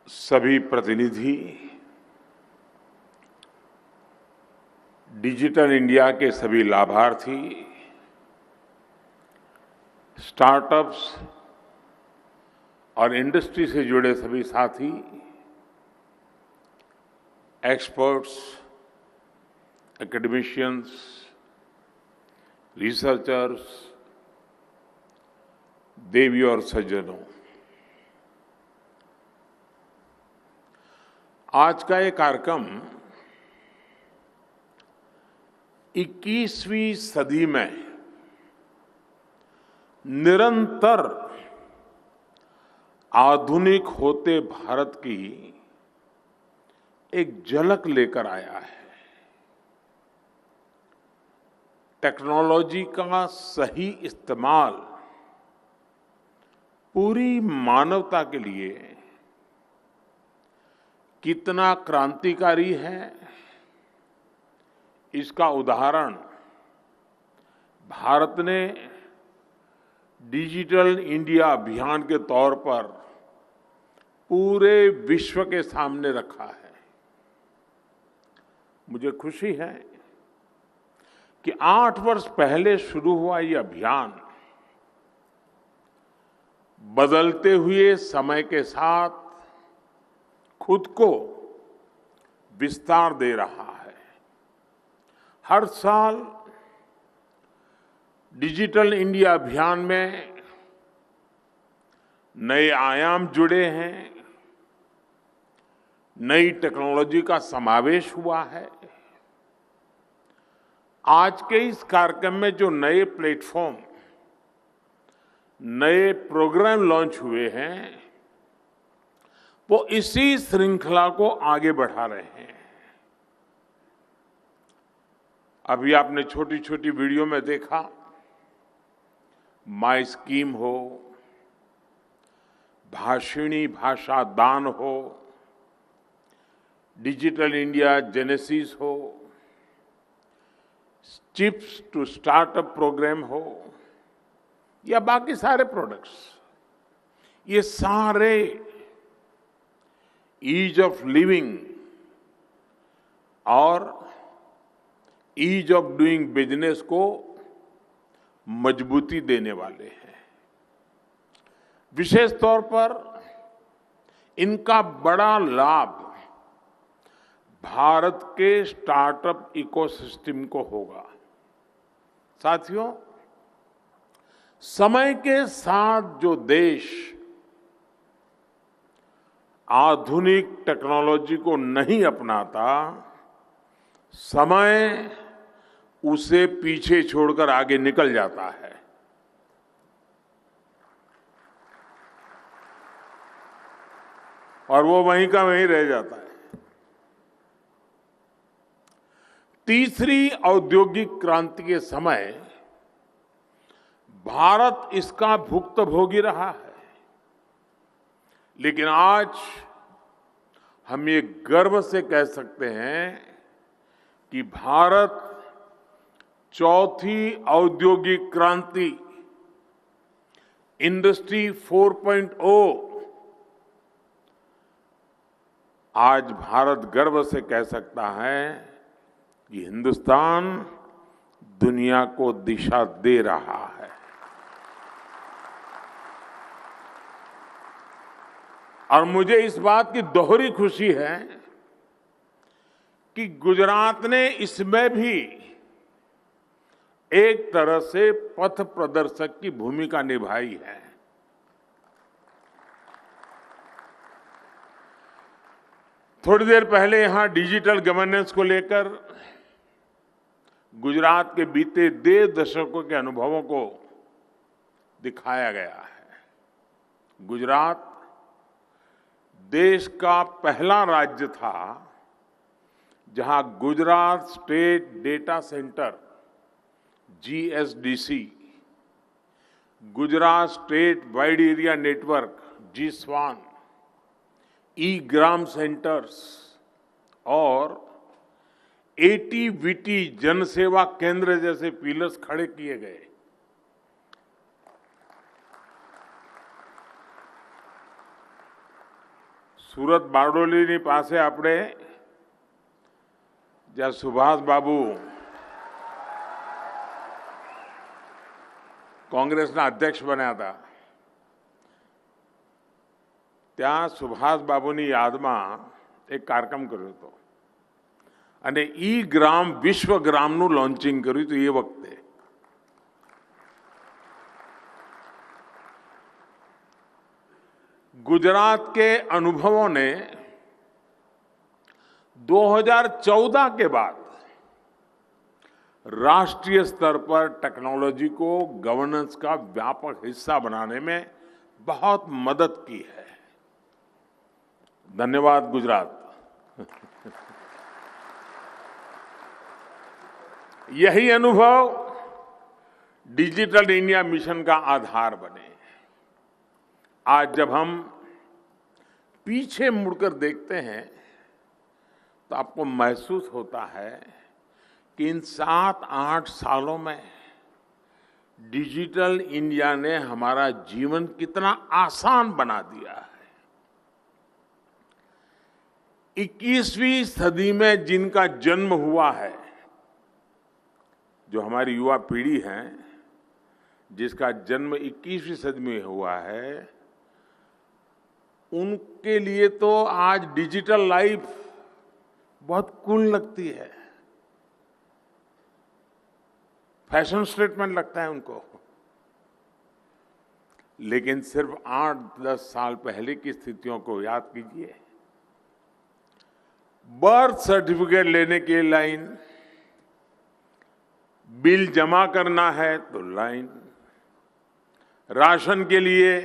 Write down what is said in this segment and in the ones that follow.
सभी प्रतिनिधि, digital India के सभी लाभार्थी, स्टार्टअप्स और इंडस्ट्री से जुड़े सभी साथी, एक्सपर्ट्स, एकेडमिशियंस, रिसर्चर्स, देवी और सज्जनों, आज का ये कार्यक्रम 21वीं सदी में निरंतर आधुनिक होते भारत की एक झलक लेकर आया है। टेक्नोलॉजी का सही इस्तेमाल पूरी मानवता के लिए कितना क्रांतिकारी है, इसका उदाहरण भारत ने डिजिटल इंडिया अभियान के तौर पर पूरे विश्व के सामने रखा है। मुझे खुशी है कि 8 वर्ष पहले शुरू हुआ ये अभियान बदलते हुए समय के साथ खुद को विस्तार दे रहा है। हर साल डिजिटल इंडिया अभियान में नए आयाम जुड़े हैं, नई टेक्नोलॉजी का समावेश हुआ है। आज के इस कार्यक्रम में जो नए प्लेटफॉर्म, नए प्रोग्राम लॉन्च हुए हैं, वो इसी श्रृंखला को आगे बढ़ा रहे हैं। अभी आपने छोटी छोटी वीडियो में देखा, माई स्कीम हो, भाषिणी भाषा दान हो, डिजिटल इंडिया जेनेसिस हो, चिप्स टू स्टार्टअप प्रोग्राम हो या बाकी सारे प्रोडक्ट्स, ये सारे ईज ऑफ लिविंग और ईज ऑफ डूइंग बिजनेस को मजबूती देने वाले हैं। विशेष तौर पर इनका बड़ा लाभ भारत के स्टार्टअप इकोसिस्टम को होगा। साथियों, समय के साथ जो देश आधुनिक टेक्नोलॉजी को नहीं अपनाता, समय उसे पीछे छोड़कर आगे निकल जाता है। और वो वहीं का वहीं रह जाता है। तीसरी औद्योगिक क्रांति के समय भारत इसका भुक्तभोगी रहा है, लेकिन आज हम ये गर्व से कह सकते हैं कि भारत चौथी औद्योगिक क्रांति, इंडस्ट्री 4.0, आज भारत गर्व से कह सकता है कि हिंदुस्तान दुनिया को दिशा दे रहा है। और मुझे इस बात की दोहरी खुशी है कि गुजरात ने इसमें भी एक तरह से पथ प्रदर्शक की भूमिका निभाई है। थोड़ी देर पहले यहां डिजिटल गवर्नेंस को लेकर गुजरात के बीते 1.5 दशकों के अनुभवों को दिखाया गया है। गुजरात देश का पहला राज्य था जहां Gujarat state data centre GSDC, Gujarat state wide area network GSWAN, ई-ग्राम सेंटर्स और ATVT जन सेवा केंद्र जैसे पिलर्स खड़े किए गए। સુરત બારડોલીની પાસે આપણે જ્યાં સુભાષ બાબુ કોંગ્રેસના અધ્યક્ષ બન્યા હતા, ત્યાં સુભાષ બાબુની યાદમાં એક કાર્યક્રમ કર્યો હતો અને ઈ ગ્રામ વિશ્વ ગ્રામનું લોન્ચિંગ કર્યું હતું. એ વખતે गुजरात के अनुभवों ने 2014 के बाद राष्ट्रीय स्तर पर टेक्नोलॉजी को गवर्नेंस का व्यापक हिस्सा बनाने में बहुत मदद की है. धन्यवाद गुजरात. यही अनुभव डिजिटल इंडिया मिशन का आधार बने. आज जब हम पीछे मुड़कर देखते हैं तो आपको महसूस होता है कि इन 7-8 सालों में डिजिटल इंडिया ने हमारा जीवन कितना आसान बना दिया है. 21वीं सदी में जिनका जन्म हुआ है, जो हमारी युवा पीढ़ी है, जिसका जन्म 21वीं सदी में हुआ है, उनके लिए तो आज डिजिटल लाइफ बहुत कूल लगती है, फैशन स्टेटमेंट लगता है उनको. लेकिन सिर्फ 8-10 साल पहले की स्थितियों को याद कीजिए. बर्थ सर्टिफिकेट लेने के लिए लाइन, बिल जमा करना है तो लाइन, राशन के लिए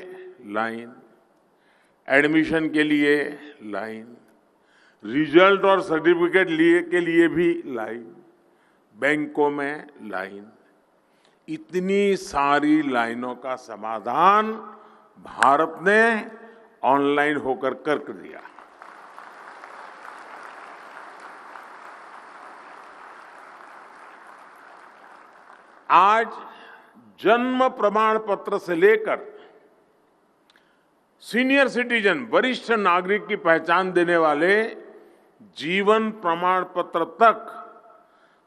लाइन, एडमिशन के लिए लाइन, रिजल्ट और सर्टिफिकेट के लिए भी लाइन, बैंकों में लाइन. इतनी सारी लाइनों का समाधान भारत ने ऑनलाइन होकर कर दिया. आज जन्म प्रमाण पत्र से लेकर सीनियर सिटीजन, वरिष्ठ नागरिक की पहचान देने वाले जीवन प्रमाण पत्र तक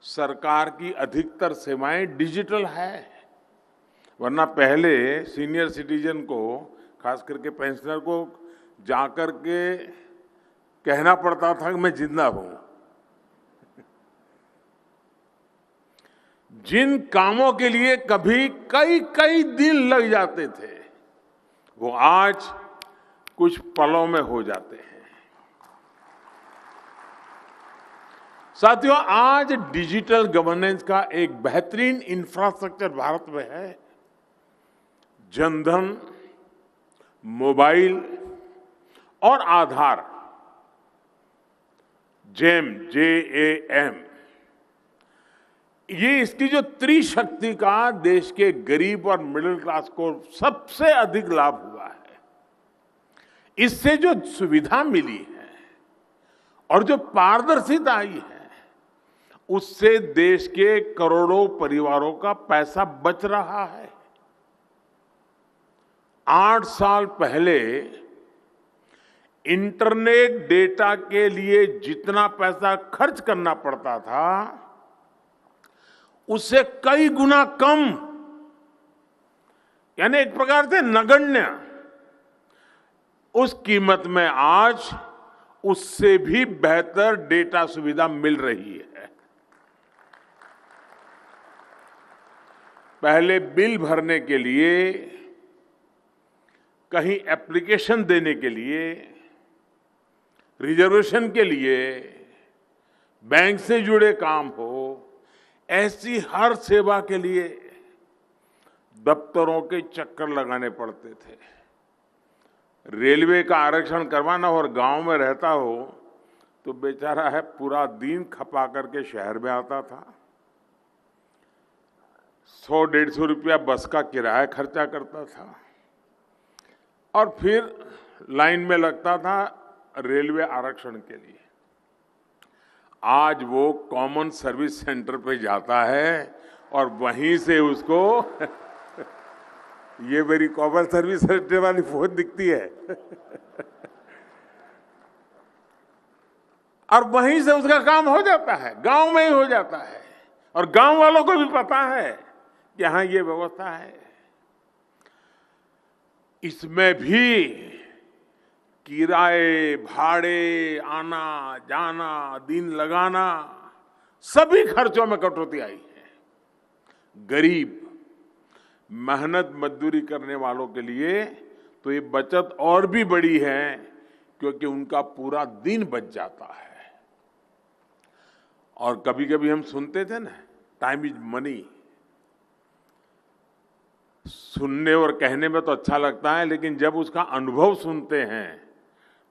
सरकार की अधिकतर सेवाएं डिजिटल है. वरना पहले सीनियर सिटीजन को, खास करके पेंशनर को, जाकर के कहना पड़ता था कि मैं जिंदा हूं. जिन कामों के लिए कभी कई कई दिन लग जाते थे, वो आज कुछ पलों में हो जाते हैं. साथियों, आज डिजिटल गवर्नेंस का एक बेहतरीन इंफ्रास्ट्रक्चर भारत में है. जनधन, मोबाइल और आधार, JAM, ये इसकी जो त्रिशक्ति का देश के गरीब और मिडिल क्लास को सबसे अधिक लाभ हुआ है. इससे जो सुविधा मिली है और जो पारदर्शिता आई है, उससे देश के करोड़ों परिवारों का पैसा बच रहा है. 8 साल पहले इंटरनेट डेटा के लिए जितना पैसा खर्च करना पड़ता था, उससे कई गुना कम, यानी एक प्रकार से नगण्य, उस कीमत में आज उससे भी बेहतर डेटा सुविधा मिल रही है. पहले बिल भरने के लिए, कहीं एप्लीकेशन देने के लिए, रिजर्वेशन के लिए, बैंक से जुड़े काम हो, ऐसी हर सेवा के लिए दफ्तरों के चक्कर लगाने पड़ते थे. रेलवे का आरक्षण करवाना और गांव में रहता हो तो बेचारा है पूरा दिन खपा करके शहर में आता था. 100-150 रुपया बस का किराया खर्चा करता था और फिर लाइन में लगता था रेलवे आरक्षण के लिए. आज वो कॉमन सर्विस सेंटर पे जाता है और वहीं से उसको ये मेरी कॉमन सर्विस सेंटर वाली फोन दिखती है और वहीं से उसका काम हो जाता है, गांव में ही हो जाता है, और गांव वालों को भी पता है कि हाँ ये व्यवस्था है। इसमें भी किराए, भाड़े, आना जाना, दिन लगाना, सभी खर्चों में कटौती आई है। गरीब, मेहनत मजदूरी करने वालों के लिए तो ये बचत और भी बड़ी है, क्योंकि उनका पूरा दिन बच जाता है। और कभी कभी हम सुनते थे ना, टाइम इज मनी। सुनने और कहने में तो अच्छा लगता है, लेकिन जब उसका अनुभव सुनते हैं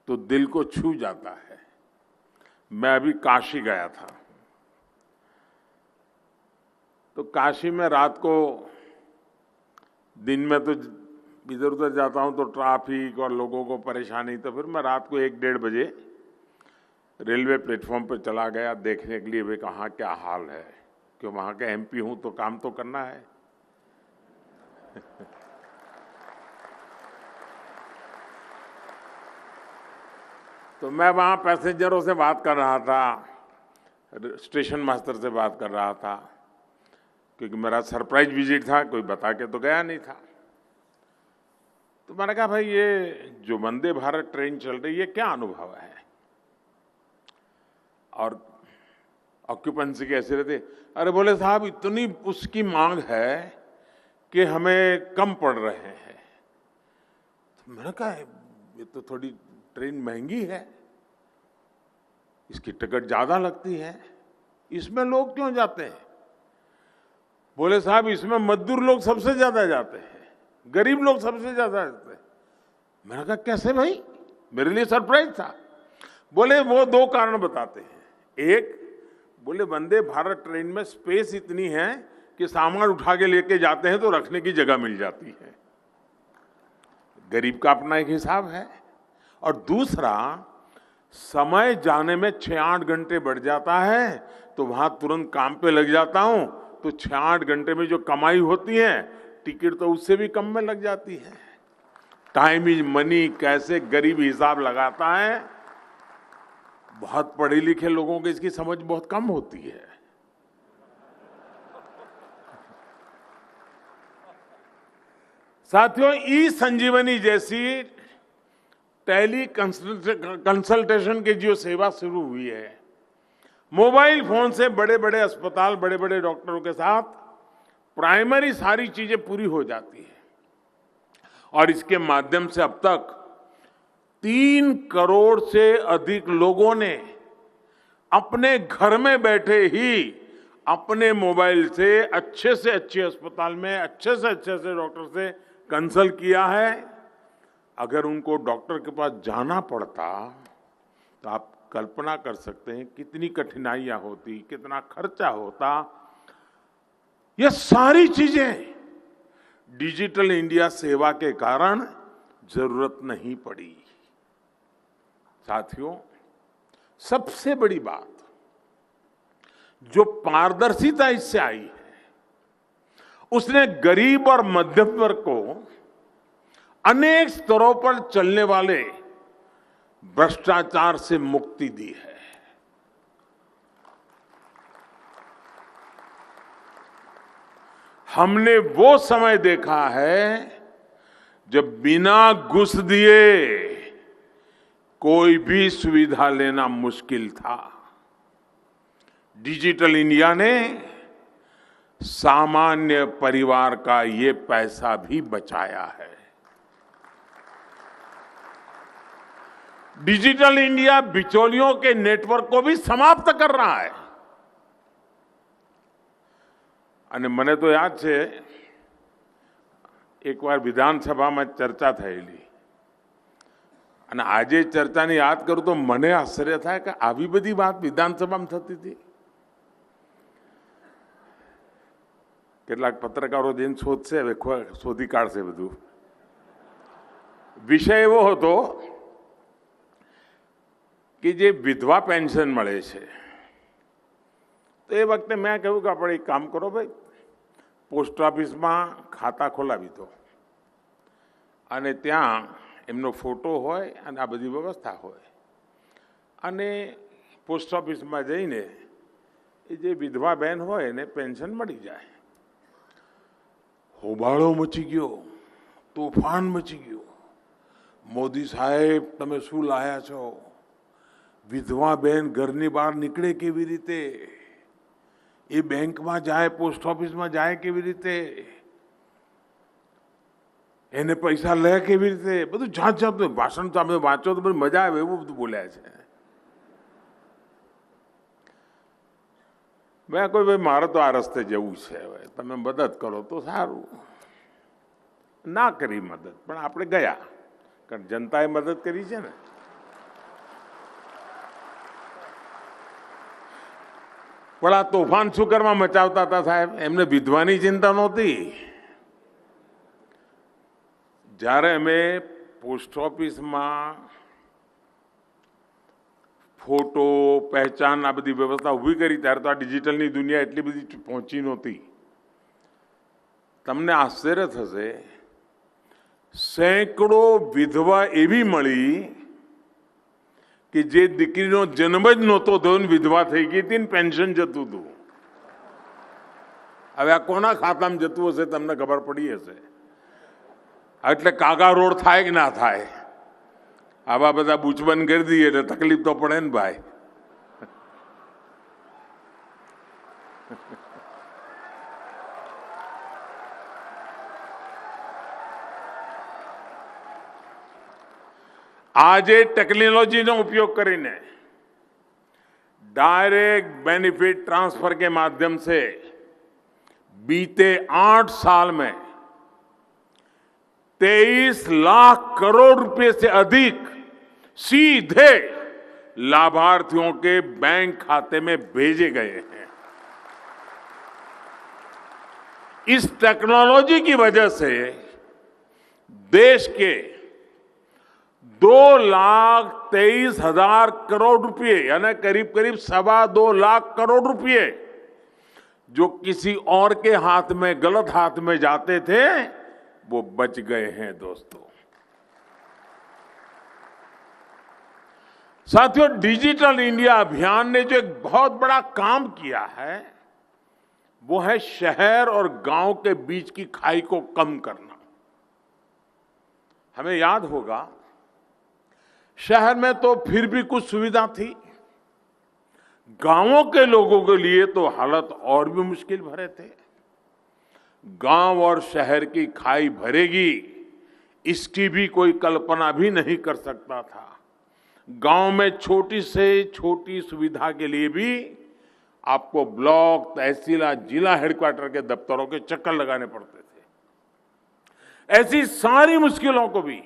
तो दिल को छू जाता है। मैं अभी काशी गया था, तो काशी में रात को, दिन में तो इधर उधर जाता हूं तो ट्रैफिक और लोगों को परेशानी, तो फिर मैं रात को 1-1:30 बजे रेलवे प्लेटफॉर्म पर चला गया देखने के लिए वे कहाँ क्या हाल है, क्यों वहां का एमपी हूं तो काम तो करना है। तो मैं वहां पैसेंजरों से बात कर रहा था, स्टेशन मास्टर से बात कर रहा था, क्योंकि मेरा सरप्राइज विजिट था, कोई बता के तो गया नहीं था। तो मैंने कहा भाई ये जो वंदे भारत ट्रेन चल रही है क्या अनुभव है, और ऑक्यूपेंसी कैसे रहती? अरे बोले साहब इतनी उसकी मांग है कि हमें कम पड़ रहे हैं। तो मैंने कहा ये तो थोड़ी ट्रेन महंगी है, इसकी टिकट ज्यादा लगती है, इसमें लोग क्यों जाते हैं? बोले साहब इसमें मजदूर लोग सबसे ज्यादा जाते हैं, गरीब लोग सबसे ज्यादा जाते हैं। मैंने कहा कैसे भाई? मेरे लिए सरप्राइज था। बोले वो 2 कारण बताते हैं। एक, बोले वंदे भारत ट्रेन में स्पेस इतनी है कि सामान उठा के लेके जाते हैं तो रखने की जगह मिल जाती है। गरीब का अपना एक हिसाब है। और दूसरा, समय जाने में 6-8 घंटे बढ़ जाता है, तो वहां तुरंत काम पे लग जाता हूं, तो 6-8 घंटे में जो कमाई होती है टिकट तो उससे भी कम में लग जाती है। टाइम इज मनी कैसे गरीब हिसाब लगाता है, बहुत पढ़े लिखे लोगों को इसकी समझ बहुत कम होती है। साथियों, ई संजीवनी जैसी टेली कंसल्टेशन की जो सेवा शुरू हुई है, मोबाइल फोन से बड़े बड़े अस्पताल, बड़े बड़े डॉक्टरों के साथ प्राइमरी सारी चीजें पूरी हो जाती है। और इसके माध्यम से अब तक 3 करोड़ से अधिक लोगों ने अपने घर में बैठे ही अपने मोबाइल से अच्छे अस्पताल में अच्छे से डॉक्टर से कंसल्ट किया है। अगर उनको डॉक्टर के पास जाना पड़ता तो आप कल्पना कर सकते हैं कितनी कठिनाइयां होती, कितना खर्चा होता। ये सारी चीजें डिजिटल इंडिया सेवा के कारण जरूरत नहीं पड़ी। साथियों, सबसे बड़ी बात जो पारदर्शिता इससे आई है, उसने गरीब और मध्यम वर्ग को अनेक स्तरों पर चलने वाले भ्रष्टाचार से मुक्ति दी है। हमने वो समय देखा है जब बिना घूस दिए कोई भी सुविधा लेना मुश्किल था। डिजिटल इंडिया ने सामान्य परिवार का ये पैसा भी बचाया है। डिजिटल इंडिया बिचौलियों के नेटवर्क को भी समाप्त कर रहा है। અને મને તો યાદ છે એકવાર વિધાનસભામાં ચર્ચા થયેલી, અને આજે ચર્ચાને યાદ કરું તો મને આશ્ચર્ય થાય કે આવી બધી વાત વિધાનસભામાં થતી હતી. કેટલાક પત્રકારો જઈને શોધશે, હવે શોધી કાઢશે બધું. વિષય એવો હતો કે જે વિધવા પેન્શન મળે છે, તો એ વખતે મેં કહ્યું કે આપણે એક કામ કરો ભાઈ, પોસ્ટ ઓફિસમાં ખાતા ખોલાવી દો અને ત્યાં એમનો ફોટો હોય અને આ બધી વ્યવસ્થા હોય, અને પોસ્ટ ઓફિસમાં જઈને એ જે વિધવા બહેન હોય એને પેન્શન મળી જાય. હોબાળો મચી ગયો, તોફાન મચી ગયો. મોદી સાહેબ તમે શું લાયા છો? વિધવા બહેન ઘરની બહાર નીકળે કેવી રીતે? એ બેંકમાં જાય, પોસ્ટ ઓફિસમાં જાય કેવી રીતે? એને પૈસા લે કેવી રીતે? બધું જાત જાતનું ભાષણ તમે વાંચો તો બધી મજા આવે એવું બધું બોલ્યા છે. મેં કોઈ ભાઈ મારે તો આ રસ્તે જવું છે, હવે તમે મદદ કરો તો સારું. ના કરી મદદ, પણ આપણે ગયા, કારણ જનતાએ મદદ કરી છે ને. પણ આ તોફાન શું કરવા મચાવતા હતા સાહેબ? એમને વિધવાની ચિંતા નહોતી. જ્યારે અમે પોસ્ટ ઓફિસમાં ફોટો, પહેચાન આ બધી વ્યવસ્થા ઊભી કરી ત્યારે તો આ ડિજિટલની દુનિયા એટલી બધી પહોંચી નહોતી. તમને આશ્ચર્ય થશે, સેંકડો વિધવા એવી મળી કે જે દીકરીનો જન્મ જ નહોતો થયો ને વિધવા થઈ ગઈ હતી ને પેન્શન જતું હતું. હવે આ કોના ખાતામાં જતું હશે તમને ખબર પડી હશે. એટલે કાગા રોડ થાય કે ના થાય? આવા બધા બૂચબંધ કરી દઈએ એટલે તકલીફ તો પડે ને ભાઈ. આજે टेक्नोलॉजी उपयोग કરીને डायरेक्ट बेनिफिट ट्रांसफर के माध्यम से बीते 8 साल में 23 लाख करोड़ रुपए से अधिक सीधे लाभार्थियों के बैंक खाते में भेजे गए हैं. इस टेक्नोलॉजी की वजह से देश के 2,23,000 करोड़ रुपए यानी करीब करीब 2.25 लाख करोड़ रुपए जो किसी और के हाथ में, गलत हाथ में जाते थे, वो बच गए हैं दोस्तों. साथियों, डिजिटल इंडिया अभियान ने जो एक बहुत बड़ा काम किया है वो है शहर और गांव के बीच की खाई को कम करना. हमें याद होगा शहर में तो फिर भी कुछ सुविधा थी, गांवों के लोगों के लिए तो हालत और भी मुश्किल भरे थे. गांव और शहर की खाई भरेगी इसकी भी कोई कल्पना भी नहीं कर सकता था. गांव में छोटी से छोटी सुविधा के लिए भी आपको ब्लॉक, तहसील, जिला हेडक्वार्टर के दफ्तरों के चक्कर लगाने पड़ते थे. ऐसी सारी मुश्किलों को भी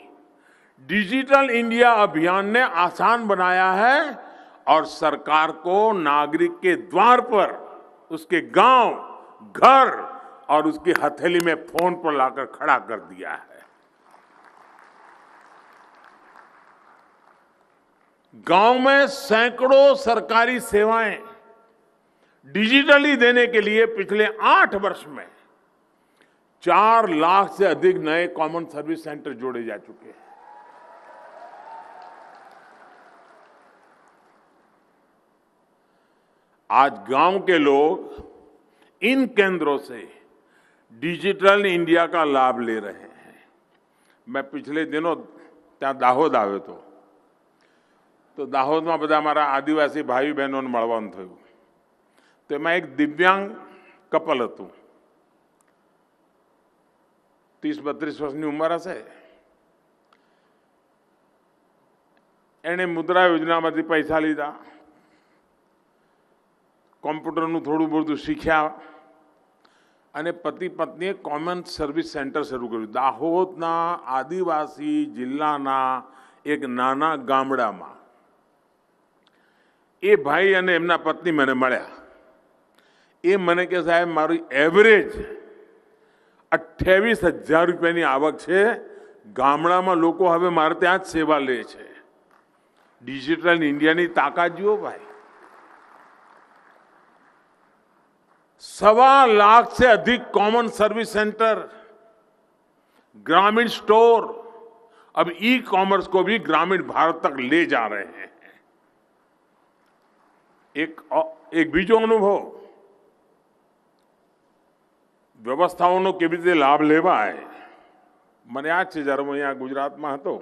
डिजिटल इंडिया अभियान ने आसान बनाया है और सरकार को नागरिक के द्वार पर, उसके गांव, घर और उसकी हथेली में फोन पर लाकर खड़ा कर दिया है. गांव में सैकड़ों सरकारी सेवाएं डिजिटली देने के लिए पिछले 8 वर्ष में 4 लाख से अधिक नए कॉमन सर्विस सेंटर जोड़े जा चुके हैं. आज गांव के लोग इन केंद्रों से डिजिटल इंडिया का लाभ ले रहे हैं. मैं पिछले दिनों ત્યાં દાહોદ આવ્યો હતો, તો દાહોદમાં બધા મારા આદિવાસી ભાઈ બહેનોને મળવાનું થયું. તો એમાં એક દિવ્યાંગ કપલ હતું, 30-32 વર્ષની ઉંમર હશે. એણે મુદ્રા યોજનામાંથી પૈસા લીધા, કોમ્પ્યુટરનું થોડું બધું શીખ્યા અને પતિ પત્નીએ કોમન સર્વિસ સેન્ટર શરૂ કર્યું દાહોદના આદિવાસી જિલ્લાના એક નાના ગામડામાં. એ ભાઈ અને એમના પત્ની મને મળ્યા. એ મને કે સાહેબ મારી એવરેજ 28,000 રૂપિયાની આવક છે. ગામડામાં લોકો હવે મારે ત્યાં જ સેવા લે છે. ડિજિટલ ઇન્ડિયાની તાકાત જુઓ ભાઈ. 1.25 लाख से अधिक कॉमन सर्विस सेंटर, ग्रामीण स्टोर अब ई कॉमर्स को भी ग्रामीण भारत तक ले जा रहे हैं. એક બીજો અનુભવ વ્યવસ્થાઓનો કેવી રીતે લાભ લેવાય. મને યાદ છે જ્યારે હું અહીંયા ગુજરાતમાં હતો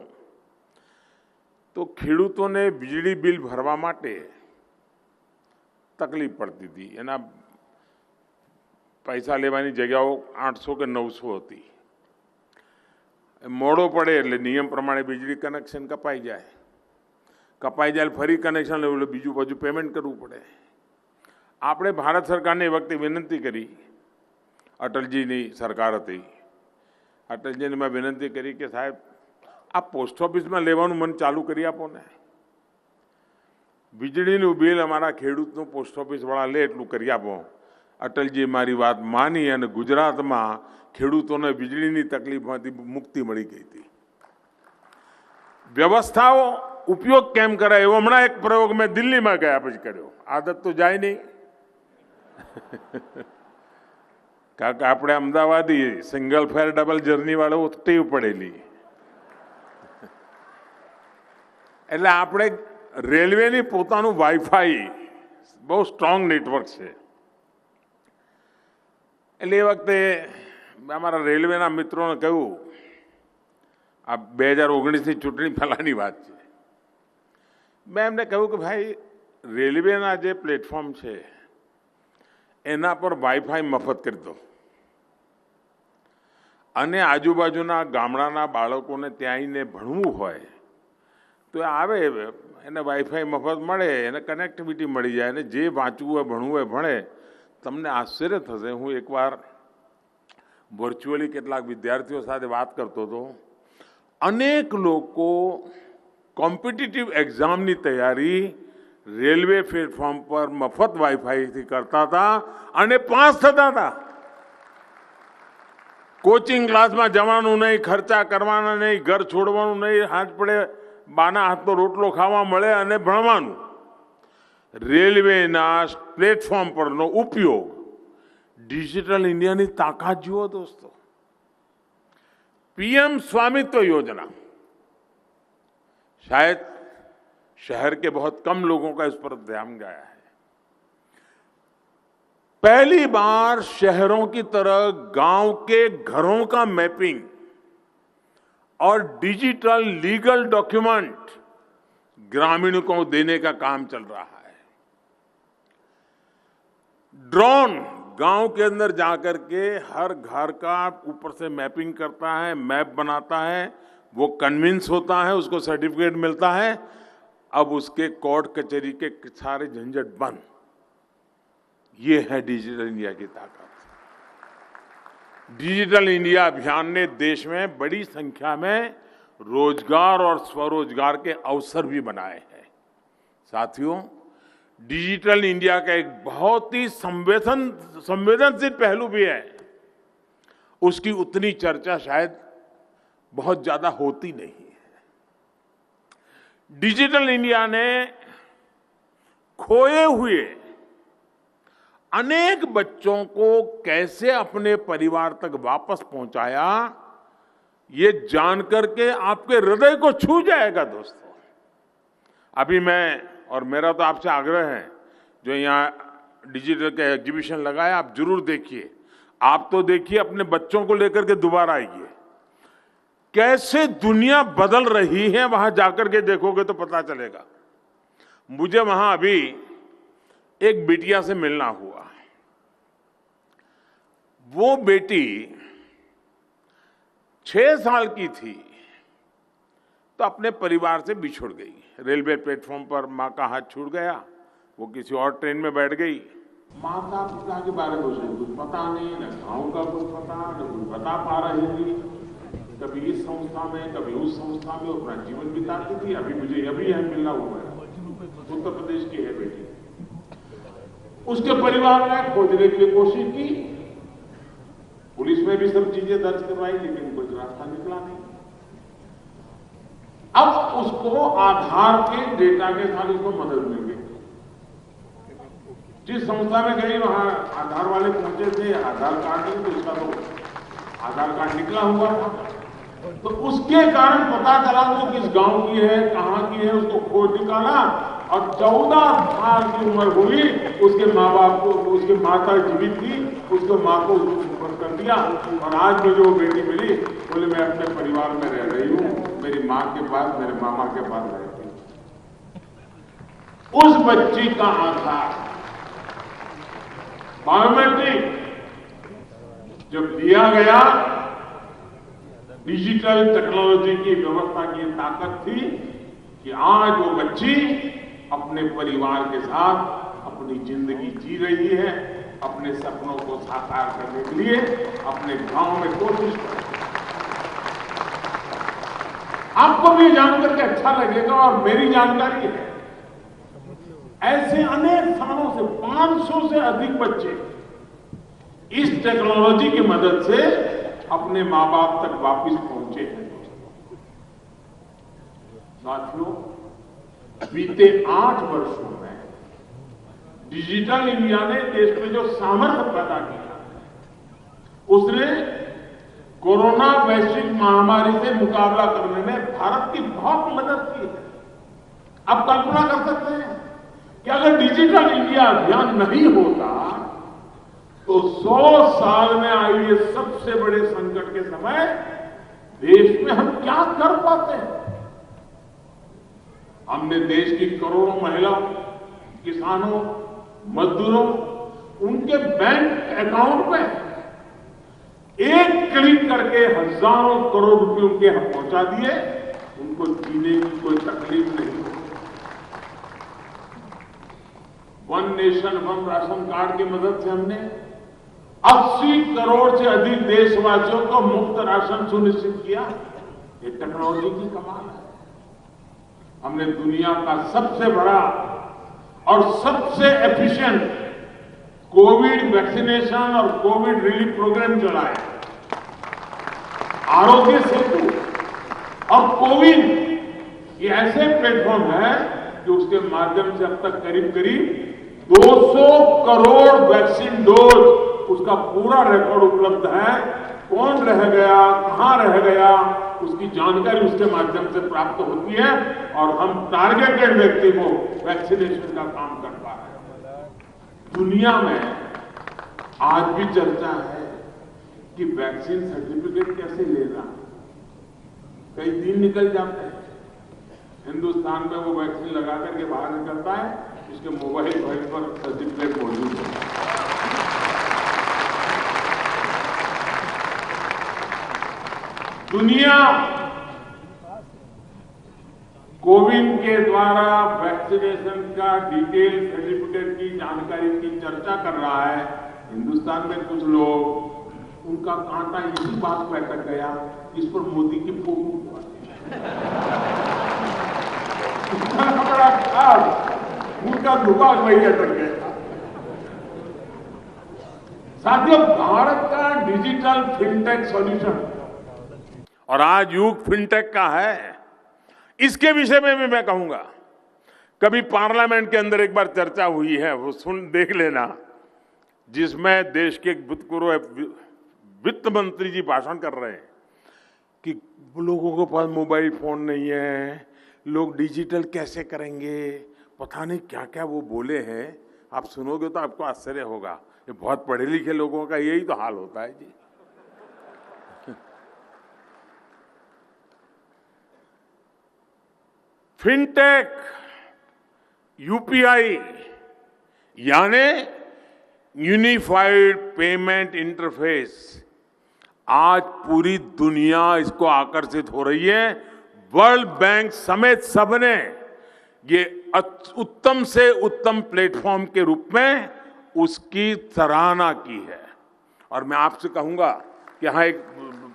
તો ખેડૂતોને વીજળી બિલ ભરવા માટે તકલીફ પડતી હતી. એના પૈસા લેવાની જગ્યાઓ 800 કે 900 હતી. મોડો પડે એટલે નિયમ પ્રમાણે વીજળી કનેક્શન કપાઈ જાય ફરી કનેક્શન લેવું એટલે બીજું પાછું પેમેન્ટ કરવું પડે. આપણે ભારત સરકારને એ વખતે વિનંતી કરી, અટલજીની સરકાર હતી, અટલજીને મેં વિનંતી કરી કે સાહેબ આ પોસ્ટ ઓફિસમાં લેવાનું મને ચાલુ કરી આપો ને, વીજળીનું બિલ અમારા ખેડૂતનું પોસ્ટ ઓફિસવાળા લે એટલું કરી આપો. અટલજી મારી વાત માની અને ગુજરાતમાં ખેડૂતોને વીજળીની તકલીફમાંથી મુક્તિ મળી ગઈ હતી. વ્યવસ્થાઓ ઉપયોગ કેમ કરાય એવો હમણાં એક પ્રયોગ મેં દિલ્હીમાં ગયા પછી કર્યો. આદત તો જાય નહીં કારણ કે આપણે અમદાવાદી સિંગલ ફેર ડબલ જર્ની વાળો ટેવ પડેલી એટલે આપણે રેલવેની પોતાનું વાઈફાઈ બહુ સ્ટ્રોંગ નેટવર્ક છે. એટલે એ વખતે અમારા રેલવેના મિત્રોને કહ્યું, આ 2019ની ચૂંટણી પહેલાની વાત છે, મેં એમને કહ્યું કે ભાઈ રેલવેના જે પ્લેટફોર્મ છે એના પર વાઈફાઈ મફત કરી દો અને આજુબાજુના ગામડાના બાળકોને ત્યાં આવીને ભણવું હોય તો આવે, એને વાઈફાઈ મફત મળે, એને કનેક્ટિવિટી મળી જાય, અને જે વાંચવું હોય ભણવું હોય ભણે. તમને આશ્ચર્ય થશે, હું એકવાર વર્ચ્યુઅલી કેટલાક વિદ્યાર્થીઓ સાથે વાત કરતો હતો. અનેક લોકો કોમ્પિટિટિવ એક્ઝામની તૈયારી રેલવે પ્લેટફોર્મ પર મફત વાઈફાઈથી કરતા હતા અને પાસ થતા હતા. કોચિંગ ક્લાસમાં જવાનું નહીં, ખર્ચા કરવાના નહીં, ઘર છોડવાનું નહીં, હાથ પડે બાના હાથનો રોટલો ખાવા મળે અને ભણવાનું. રેલવેના પ્લેટફોર્મ પરનો ઉપયોગ, ડિજિટલ ઇન્ડિયાની તાકાત જુઓ દોસ્તો. पीएम स्वामित्व योजना, शायद शहर के बहुत कम लोगों का इस पर ध्यान गया है. पहली बार शहरों की तरह गांव के घरों का मैपिंग और डिजिटल लीगल डॉक्यूमेंट ग्रामीणों को देने का काम चल रहा है. ड्रोन गांव के अंदर जाकर के हर घर का ऊपर से मैपिंग करता है, मैप बनाता है, वो कन्विंस होता है, उसको सर्टिफिकेट मिलता है. अब उसके कोर्ट कचहरी के सारे झंझट बंद. ये है डिजिटल इंडिया की ताकत. डिजिटल इंडिया अभियान ने देश में बड़ी संख्या में रोजगार और स्वरोजगार के अवसर भी बनाए हैं. साथियों, डिजिटल इंडिया का एक बहुत ही संवेदनशील पहलू भी है. उसकी उतनी चर्चा शायद बहुत ज्यादा होती नहीं है. डिजिटल इंडिया ने खोए हुए अनेक बच्चों को कैसे अपने परिवार तक वापस पहुंचाया, ये जानकर के आपके हृदय को छू जाएगा दोस्तों. अभी मैं और मेरा तो आपसे आग्रह है, जो यहाँ डिजिटल का एग्जीबिशन लगाया आप जरूर देखिए. आप तो देखिए, अपने बच्चों को लेकर के दोबारा आइए. कैसे दुनिया बदल रही है वहां जाकर के देखोगे तो पता चलेगा. मुझे वहां अभी एक बिटिया से मिलना हुआ. वो बेटी 6 साल की थी तो अपने परिवार से बिछुड़ गई. रेलवे प्लेटफॉर्म पर मां का हाथ छूट गया, वो किसी और ट्रेन में बैठ गई. माता पिता के बारे में उसे कुछ पता नहीं, न गाँव का कुछ पता, न कुछ बता पा रही थी. कभी इस संस्था में कभी उस संस्था में अपना जीवन बिताती थी. अभी मुझे अभी यह मिलना हुआ है, उत्तर प्रदेश की है बेटी. उसके परिवार ने खोजने की कोशिश की, पुलिस में भी सब चीजें दर्ज करवाई, लेकिन कुछ रास्ता निकला नहीं. अब उसको आधार के डेटा के साथ उसको मदद मिल गई. जिस संस्था में गई वहां आधार वाले पहुंचे थे, आधार कार्ड नहीं तो उसका तो आधार कार्ड निकला हुआ था. तो उसके कारण पता चला वो किस गांव की है, कहां की है, उसको खोज निकाला और 14 साल की उम्र हुई, उसके माँ बाप को, उसकी माता जीवित थी, उसको माँ को बंद कर दिया। और आज मुझे वो बेटी मिली, बोले मैं अपने परिवार में रह रही हूँ, मेरी माँ के पास, मेरे मामा के पास रहती हूँ। उस बच्ची का आधार बायोमेट्रिक जब दिया गया, डिजिटल टेक्नोलॉजी की व्यवस्था की ताकत थी कि आज वो बच्ची अपने परिवार के साथ अपनी जिंदगी जी रही है, अपने सपनों को साकार करने के लिए अपने गांव में कोशिश कर रही है। आपको भी जानकर के अच्छा लगेगा और मेरी जानकारी है, ऐसे अनेक स्थानों से 500 से अधिक बच्चे इस टेक्नोलॉजी की मदद से अपने मां बाप तक वापस पहुंचे हैं। साथियों, बीते 8 वर्षों में डिजिटल इंडिया ने देश में जो सामर्थ्य पैदा किया, उसने कोरोना वैश्विक महामारी से मुकाबला करने में भारत की बहुत मदद की है। आप कल्पना कर सकते हैं कि अगर डिजिटल इंडिया अभियान नहीं होता तो 100 साल में आई ये सबसे बड़े संकट के समय देश में हम क्या कर पाते हैं। हमने देश की करोड़ों महिलाओं, किसानों, मजदूरों, उनके बैंक अकाउंट में एक क्लिक करके हजारों करोड़ रुपए उनके यहां पहुंचा दिए, उनको जीने की कोई तकलीफ नहीं हो। One nation one ration card की मदद से हमने 80 करोड़ से अधिक देशवासियों को मुफ्त राशन सुनिश्चित किया। ये टेक्नोलॉजी की कमाल है। हमने दुनिया का सबसे बड़ा और सबसे एफिशिएंट कोविड वैक्सीनेशन और कोविड रिलीफ प्रोग्राम चलाया। आरोग्य सेतु और कोविन ये ऐसे प्लेटफॉर्म है कि उसके माध्यम से अब तक करीब करीब 200 करोड़ वैक्सीन डोज, उसका पूरा रिकॉर्ड उपलब्ध है। कौन रह गया, कहां रह गया, उसकी जानकारी उसके माध्यम से प्राप्त होती है और हम टारगेटेड व्यक्ति को वैक्सीनेशन का काम कर पा रहे हैं। दुनिया में आज भी चर्चा है कि वैक्सीन सर्टिफिकेट कैसे लेना। कई दिन निकल जाते हैं, हिंदुस्तान में वो वैक्सीन लगा करके बाहर निकलता है, उसके मोबाइल फोन पर सर्टिफिकेट मौजूद है। दुनिया कोविन के द्वारा वैक्सीनेशन का डिटेल सर्टिफिकेट की जानकारी की चर्चा कर रहा है। हिंदुस्तान में कुछ लोग, उनका कांटा इसी बात पर अटक गया, इस पर मोदी की फोटो बड़ा खास उनका दुकान वही अटक गया। साथियों, भारत का डिजिटल फिनटेक सॉल्यूशन और आज युग फिनटेक का है, इसके विषय में भी मैं कहूंगा। कभी पार्लियामेंट के अंदर एक बार चर्चा हुई है, वो सुन देख लेना, जिसमें देश के भूतपूर्व वित्त मंत्री जी भाषण कर रहे हैं कि लोगों के पास मोबाइल फोन नहीं है, लोग डिजिटल कैसे करेंगे, पता नहीं क्या क्या वो बोले हैं। आप सुनोगे तो आपको आश्चर्य होगा। ये बहुत पढ़े लिखे लोगों का यही तो हाल होता है जी। फिनटेक, यूपीआई यानी यूनिफाइड पेमेंट इंटरफेस, आज पूरी दुनिया इसको आकर्षित हो रही है। वर्ल्ड बैंक समेत सबने ये उत्तम से उत्तम प्लेटफॉर्म के रूप में उसकी सराहना की है। और मैं आपसे कहूंगा कि यहाँ एक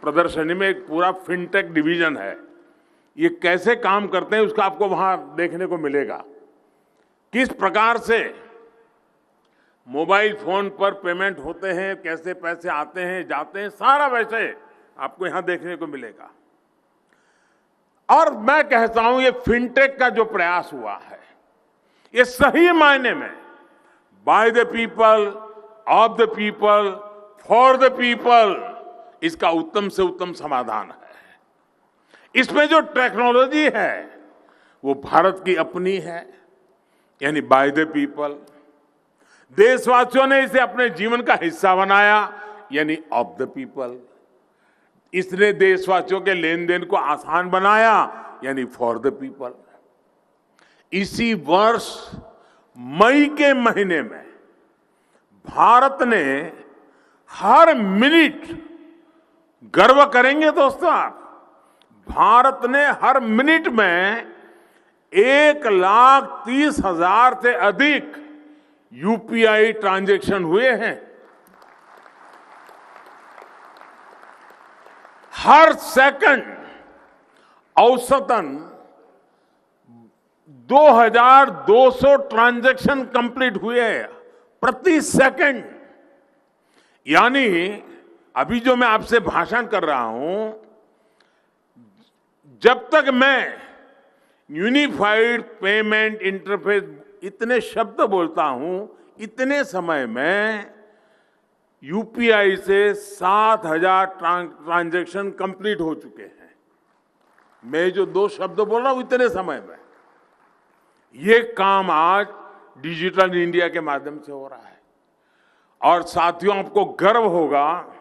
प्रदर्शनी में एक पूरा फिनटेक डिवीजन है। ये कैसे काम करते हैं उसका आपको वहां देखने को मिलेगा। किस प्रकार से मोबाइल फोन पर पेमेंट होते हैं, कैसे पैसे आते हैं जाते हैं, सारा वैसे आपको यहां देखने को मिलेगा। और मैं कहता हूं ये फिनटेक का जो प्रयास हुआ है, ये सही मायने में by the people, of the people, for the people, इसका उत्तम से उत्तम समाधान है। इसमें जो टेक्नोलॉजी है वो भारत की अपनी है। यानी बाय द पीपल। देशवासियों ने इसे अपने जीवन का हिस्सा बनाया, यानी ऑफ द पीपल। इसने देशवासियों के लेन देन को आसान बनाया, यानी फॉर द पीपल। इसी वर्ष मई के महीने में भारत ने हर मिनट, गर्व करेंगे दोस्तों आप, भारत ने हर मिनट में 1,30,000 से अधिक यूपीआई ट्रांजैक्शन हुए हैं। हर सेकंड औसतन 2,200 ट्रांजैक्शन कंप्लीट हुए हैं प्रति सेकंड। यानी अभी जो मैं आपसे भाषण कर रहा हूं, जब तक मैं यूनिफाइड पेमेंट इंटरफेस इतने शब्द बोलता हूं, इतने समय में यूपीआई से 7,000 ट्रांजैक्शन कंप्लीट हो चुके हैं। मैं जो 2 शब्द बोल रहा हूं इतने समय में, ये काम आज डिजिटल इंडिया के माध्यम से हो रहा है। और साथियों, आपको गर्व होगा,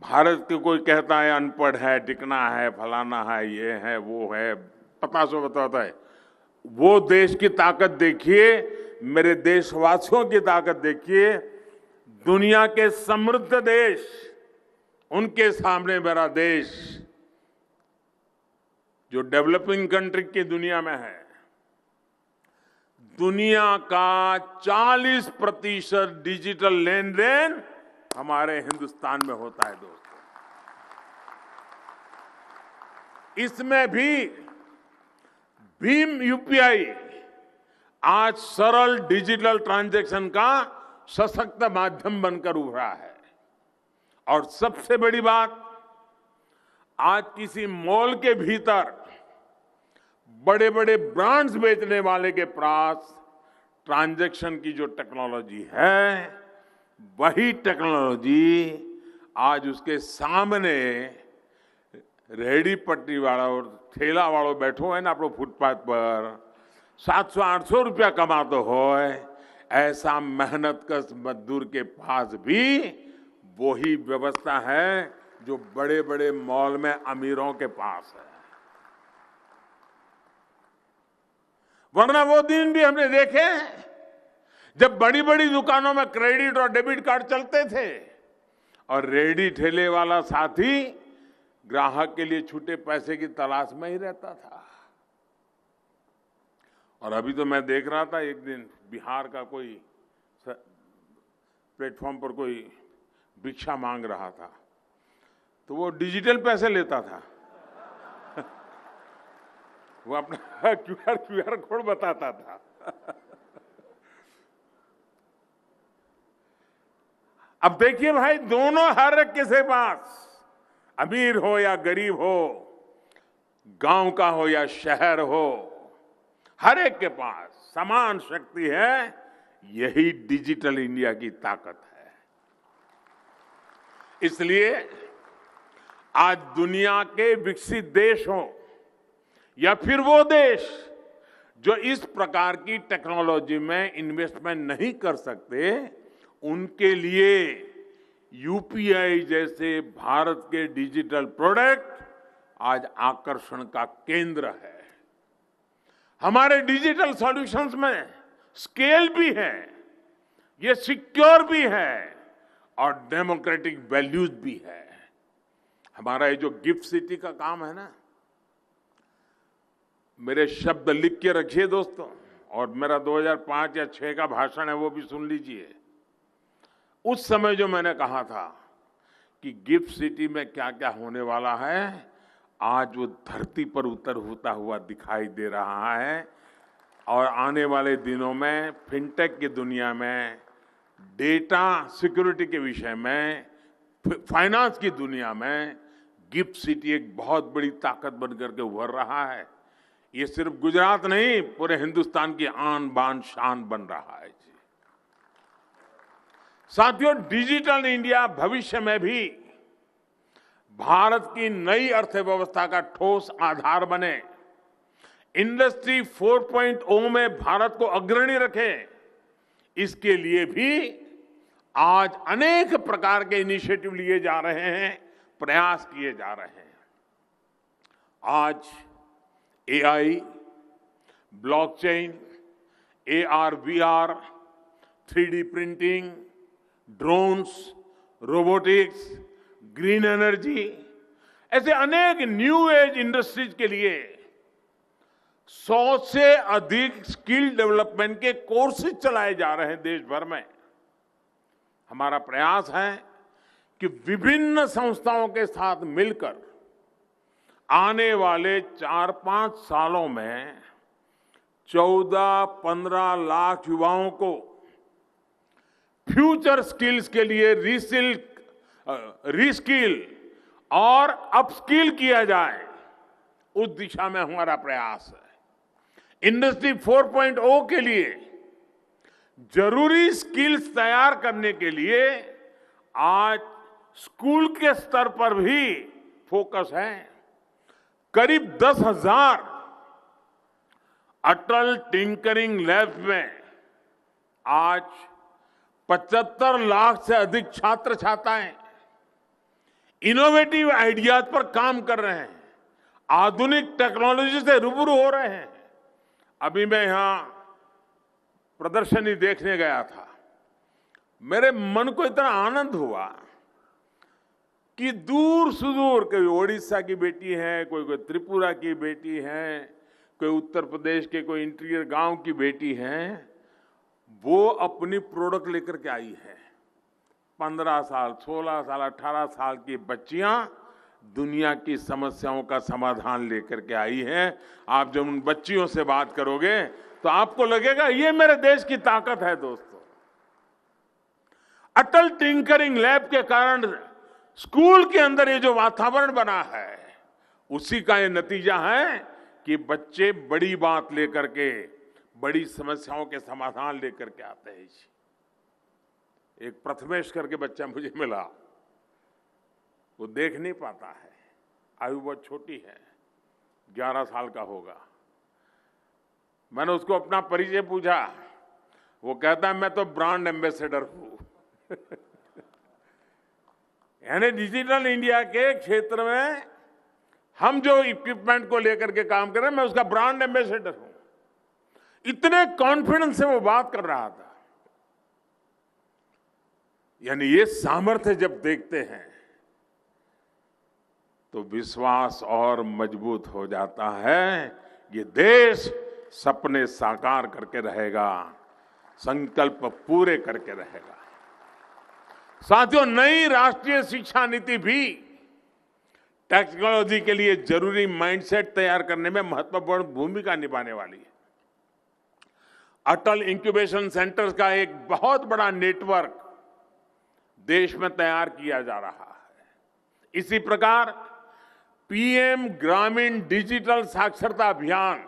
भारत के कोई कहता है अनपढ़ है, टिकना है, फलाना है, ये है, वो है, पता सो बताता है। वो देश की ताकत देखिए, मेरे देशवासियों की ताकत देखिए। दुनिया के समृद्ध देश, उनके सामने मेरा देश जो डेवलपिंग कंट्री की दुनिया में है, दुनिया का 40% डिजिटल लेन देन हमारे हिंदुस्तान में होता है दोस्तों। इसमें भी भीम यूपीआई आज सरल डिजिटल ट्रांजैक्शन का सशक्त माध्यम बनकर उभरा है। और सबसे बड़ी बात, आज किसी मॉल के भीतर बड़े बड़े ब्रांड्स बेचने वाले के पास ट्रांजैक्शन की जो टेक्नोलॉजी है, वही टेक्नोलॉजी आज उसके सामने रेहड़ी पटरी वाला और ठेला वालों बैठो है ना अपने फुटपाथ पर, 700-800 रुपया कमाते हो, ऐसा मेहनतकश मजदूर के पास भी वही व्यवस्था है जो बड़े बड़े मॉल में अमीरों के पास है। वरना वो दिन भी हमने देखे जब बड़ी बड़ी दुकानों में क्रेडिट और डेबिट कार्ड चलते थे और रेहड़ी ठेले वाला साथी ग्राहक के लिए छूटे पैसे की तलाश में ही रहता था। और अभी तो मैं देख रहा था, एक दिन बिहार का कोई प्लेटफॉर्म पर कोई भिक्षा मांग रहा था, तो वो डिजिटल पैसे लेता था। वो अपना क्यूआर कोड बताता था। अब देखिए भाई, दोनों हर एक के पास, अमीर हो या गरीब हो, गांव का हो या शहर हो, हर एक के पास समान शक्ति है। यही डिजिटल इंडिया की ताकत है। इसलिए आज दुनिया के विकसित देश हो या फिर वो देश जो इस प्रकार की टेक्नोलॉजी में इन्वेस्टमेंट नहीं कर सकते, उनके लिए यूपीआई जैसे भारत के डिजिटल प्रोडक्ट आज आकर्षण का केंद्र है। हमारे डिजिटल सॉल्यूशंस में स्केल भी है, ये सिक्योर भी है और डेमोक्रेटिक वैल्यूज भी है। हमारा ये जो गिफ्ट सिटी का काम है ना, मेरे शब्द लिख के रखिए दोस्तों, और मेरा 2005 या 6 का भाषण है वो भी सुन लीजिए। उस समय जो मैंने कहा था कि गिफ्ट सिटी में क्या क्या होने वाला है, आज वो धरती पर उतर होता हुआ दिखाई दे रहा है। और आने वाले दिनों में फिनटेक की दुनिया में, डेटा सिक्योरिटी के विषय में, फाइनेंस की दुनिया में गिफ्ट सिटी एक बहुत बड़ी ताकत बनकर के उभर रहा है। ये सिर्फ गुजरात नहीं, पूरे हिंदुस्तान की आन बान शान बन रहा है जी। साथियों, डिजिटल इंडिया भविष्य में भी भारत की नई अर्थव्यवस्था का ठोस आधार बने, इंडस्ट्री 4.0 में भारत को अग्रणी रखें, इसके लिए भी आज अनेक प्रकार के इनिशिएटिव लिए जा रहे हैं, प्रयास किए जा रहे हैं। आज AI, blockchain, AR, VR, 3D printing, drones, robotics, green energy, ऐसे अनेक न्यू एज इंडस्ट्रीज के लिए 100 से अधिक स्किल डेवलपमेंट के कोर्सेज चलाए जा रहे हैं देश भर में। हमारा प्रयास है कि विभिन्न संस्थाओं के साथ मिलकर आने वाले 4-5 सालों में 14-15 लाख युवाओं को फ्यूचर स्किल्स के लिए रीस्किल और अपस्किल किया जाए, उस दिशा में हमारा प्रयास है। इंडस्ट्री 4.0 के लिए जरूरी स्किल्स तैयार करने के लिए आज स्कूल के स्तर पर भी फोकस है। करीब 10,000 अटल टिंकरिंग लैब्स में आज 75 लाख से अधिक छात्र छात्राएं इनोवेटिव आइडियाज पर काम कर रहे हैं, आधुनिक टेक्नोलॉजी से रूबरू हो रहे हैं। अभी मैं यहां प्रदर्शनी देखने गया था, मेरे मन को इतना आनंद हुआ कि दूर सुदूर कोई ओडिशा की बेटी है, कोई त्रिपुरा की बेटी है, कोई उत्तर प्रदेश के कोई इंटीरियर गांव की बेटी है, वो अपनी प्रोडक्ट लेकर के आई है। 15 साल, 16 साल, 18 साल की बच्चियां दुनिया की समस्याओं का समाधान लेकर के आई हैं। आप जब उन बच्चियों से बात करोगे तो आपको लगेगा ये मेरे देश की ताकत है। दोस्तों, अटल टिंकरिंग लैब के कारण स्कूल के अंदर ये जो वातावरण बना है, उसी का ये नतीजा है कि बच्चे बड़ी बात लेकर के, बड़ी समस्याओं के समाधान लेकर के आते हैं। एक प्रथमेश करके बच्चा मुझे मिला, वो देख नहीं पाता है, आयु बहुत छोटी है, 11 साल का होगा। मैंने उसको अपना परिचय पूछा, वो कहता है मैं तो ब्रांड एम्बेसडर हूं। यानी डिजिटल इंडिया के क्षेत्र में हम जो इक्विपमेंट को लेकर के काम कर रहे हैं, मैं उसका ब्रांड एम्बेसडर हूं। इतने कॉन्फिडेंस से वो बात कर रहा था। यानी ये सामर्थ्य जब देखते हैं तो विश्वास और मजबूत हो जाता है। ये देश सपने साकार करके रहेगा, संकल्प पूरे करके रहेगा। साथियों, नई राष्ट्रीय शिक्षा नीति भी टेक्नोलॉजी के लिए जरूरी माइंडसेट तैयार करने में महत्वपूर्ण भूमिका निभाने वाली है। अटल इंक्यूबेशन सेंटर्स का एक बहुत बड़ा नेटवर्क देश में तैयार किया जा रहा है। इसी प्रकार पीएम ग्रामीण डिजिटल साक्षरता अभियान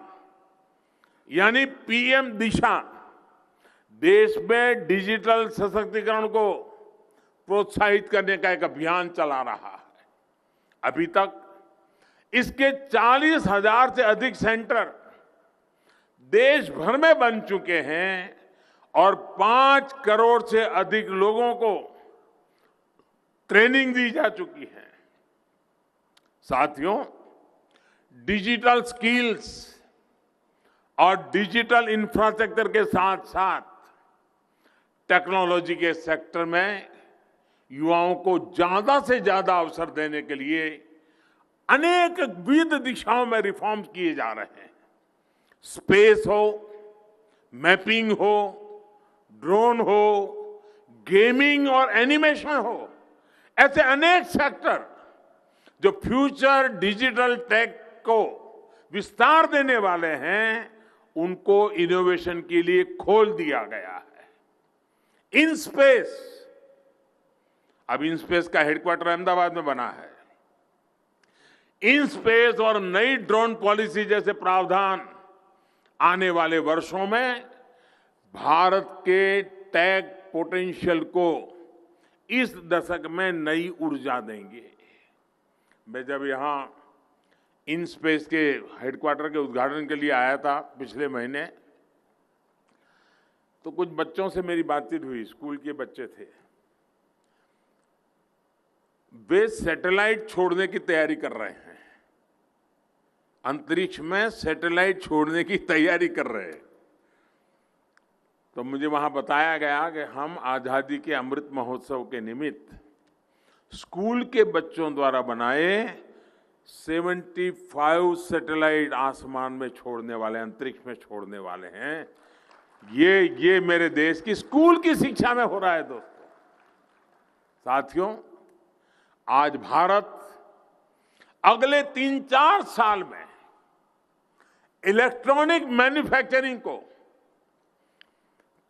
यानी पीएम दिशा देश में डिजिटल सशक्तिकरण को प्रोत्साहित करने का एक अभियान चला रहा है। अभी तक इसके 40,000 से अधिक सेंटर देश भर में बन चुके हैं और 5 करोड़ से अधिक लोगों को ट्रेनिंग दी जा चुकी है। साथियों, डिजिटल स्किल्स और डिजिटल इंफ्रास्ट्रक्चर के साथ साथ टेक्नोलॉजी के सेक्टर में युवाओं को ज्यादा से ज्यादा अवसर देने के लिए अनेक विविध दिशाओं में रिफॉर्म्स किए जा रहे हैं। स्पेस हो, मैपिंग हो, ड्रोन हो, गेमिंग और एनिमेशन हो, ऐसे अनेक सेक्टर जो फ्यूचर डिजिटल टेक को विस्तार देने वाले हैं, उनको इनोवेशन के लिए खोल दिया गया है। इनस्पेस, अब इनस्पेस का हेडक्वार्टर अहमदाबाद में बना है। इनस्पेस और नई ड्रोन पॉलिसी जैसे प्रावधान आने वाले वर्षों में भारत के टेक पोटेंशियल को इस दशक में नई ऊर्जा देंगे। मैं जब यहां इन स्पेस के हेडक्वार्टर के उद्घाटन के लिए आया था पिछले महीने। तो कुछ बच्चों से मेरी बातचीत हुई, स्कूल के बच्चे थे। वे सैटेलाइट छोड़ने की तैयारी कर रहे हैं, अंतरिक्ष में सैटेलाइट छोड़ने की तैयारी कर रहे हैं। तो मुझे वहां बताया गया कि हम आजादी के अमृत महोत्सव के निमित्त स्कूल के बच्चों द्वारा बनाए 75 सैटेलाइट आसमान में छोड़ने वाले, अंतरिक्ष में छोड़ने वाले हैं। ये मेरे देश की स्कूल की शिक्षा में हो रहा है। दोस्तों, साथियों, आज भारत अगले 3-4 साल में इलेक्ट्रॉनिक मैन्युफैक्चरिंग को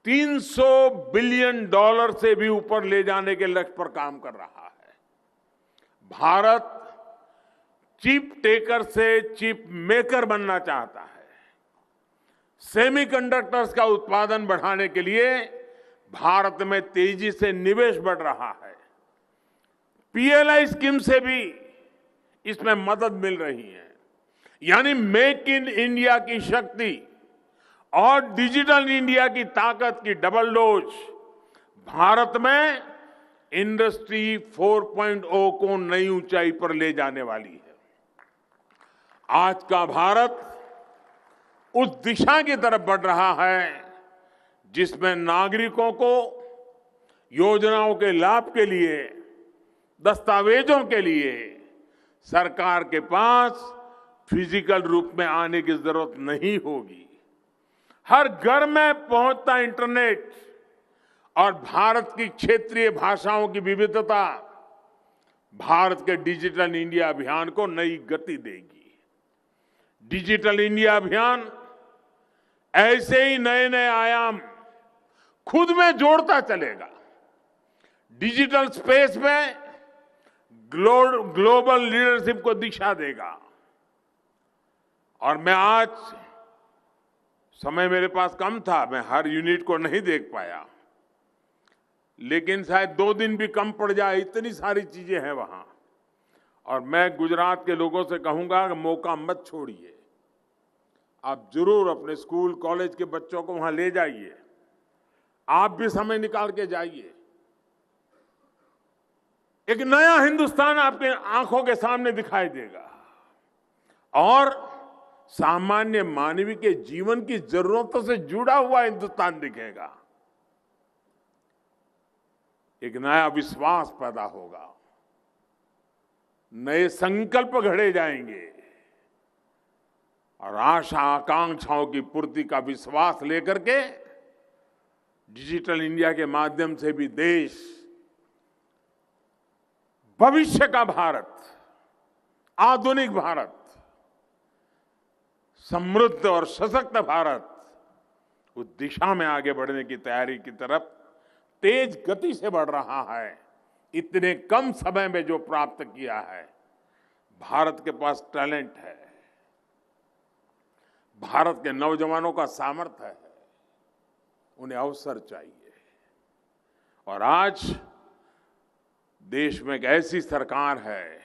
$300 बिलियन से भी ऊपर ले जाने के लक्ष्य पर काम कर रहा है। भारत चिप टेकर से चिप मेकर बनना चाहता है। सेमीकंडक्टर्स का उत्पादन बढ़ाने के लिए भारत में तेजी से निवेश बढ़ रहा है। पीएलआई स्कीम से भी इसमें मदद मिल रही है। यानी मेक इन इंडिया की शक्ति और डिजिटल इंडिया की ताकत की डबल डोज भारत में इंडस्ट्री 4.0 को नई ऊंचाई पर ले जाने वाली है। आज का भारत उस दिशा की तरफ बढ़ रहा है जिसमें नागरिकों को योजनाओं के लाभ के लिए, दस्तावेजों के लिए सरकार के पास फिजिकल रूप में आने की जरूरत नहीं होगी। हर घर में पहुंचता इंटरनेट और भारत की क्षेत्रीय भाषाओं की विविधता भारत के डिजिटल इंडिया अभियान को नई गति देगी। डिजिटल इंडिया अभियान ऐसे ही नए नए आयाम खुद में जोड़ता चलेगा। डिजिटल स्पेस में ग्लोबल लीडरशिप को दिशा देगा। और मैं आज, समय मेरे पास कम था, मैं हर यूनिट को नहीं देख पाया, लेकिन शायद 2 दिन भी कम पड़ जाए, इतनी सारी चीजें हैं वहां। और मैं गुजरात के लोगों से कहूंगा कि मौका मत छोड़िए। आप जरूर अपने स्कूल कॉलेज के बच्चों को वहां ले जाइए। आप भी समय निकाल के जाइए। एक नया हिंदुस्तान आपके आंखों के सामने दिखाई देगा और सामान्य मानवीय के जीवन की जरूरतों से जुड़ा हुआ हिंदुस्तान दिखेगा। एक नया विश्वास पैदा होगा, नए संकल्प घड़े जाएंगे और आशा आकांक्षाओं की पूर्ति का विश्वास लेकर के डिजिटल इंडिया के माध्यम से भी देश, भविष्य का भारत, आधुनिक भारत, समृद्ध और सशक्त भारत उस दिशा में आगे बढ़ने की तैयारी की तरफ तेज गति से बढ़ रहा है। इतने कम समय में जो प्राप्त किया है, भारत के पास टैलेंट है, भारत के नौजवानों का सामर्थ्य है, उन्हें अवसर चाहिए। और आज देश में एक ऐसी सरकार है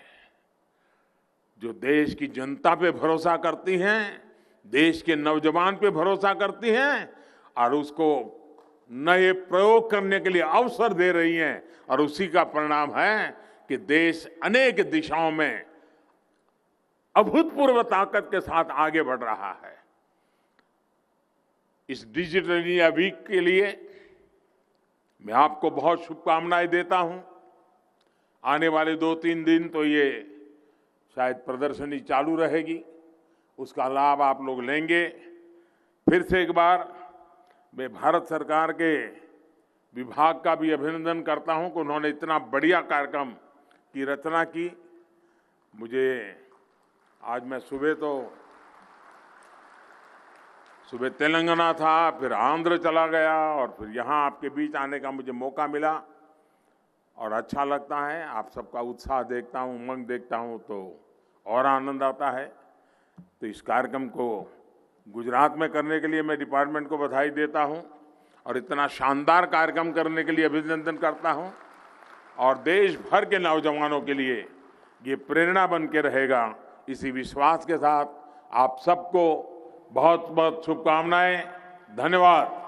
जो देश की जनता पे भरोसा करती है, देश के नौजवान पे भरोसा करती हैं और उसको नए प्रयोग करने के लिए अवसर दे रही हैं। और उसी का परिणाम है कि देश अनेक दिशाओं में अभूतपूर्व ताकत के साथ आगे बढ़ रहा है। इस डिजिटल इंडिया वीक के लिए मैं आपको बहुत शुभकामनाएं देता हूं। आने वाले 2-3 दिन तो ये शायद प्रदर्शनी चालू रहेगी, उसका लाभ आप लोग लेंगे। फिर से एक बार मैं भारत सरकार के विभाग का भी अभिनंदन करता हूं कि उन्होंने इतना बढ़िया कार्यक्रम की रचना की। मुझे आज मैं सुबह तेलंगाना था, फिर आंध्र चला गया और फिर यहाँ आपके बीच आने का मुझे मौका मिला और अच्छा लगता है। आप सबका उत्साह देखता हूँ, उमंग देखता हूँ तो और आनंद आता है। तो इस कार्यक्रम को गुजरात में करने के लिए मैं डिपार्टमेंट को बधाई देता हूँ और इतना शानदार कार्यक्रम करने के लिए अभिनंदन करता हूँ। और देश भर के नौजवानों के लिए ये प्रेरणा बन के रहेगा, इसी विश्वास के साथ आप सबको बहुत बहुत शुभकामनाएं। धन्यवाद।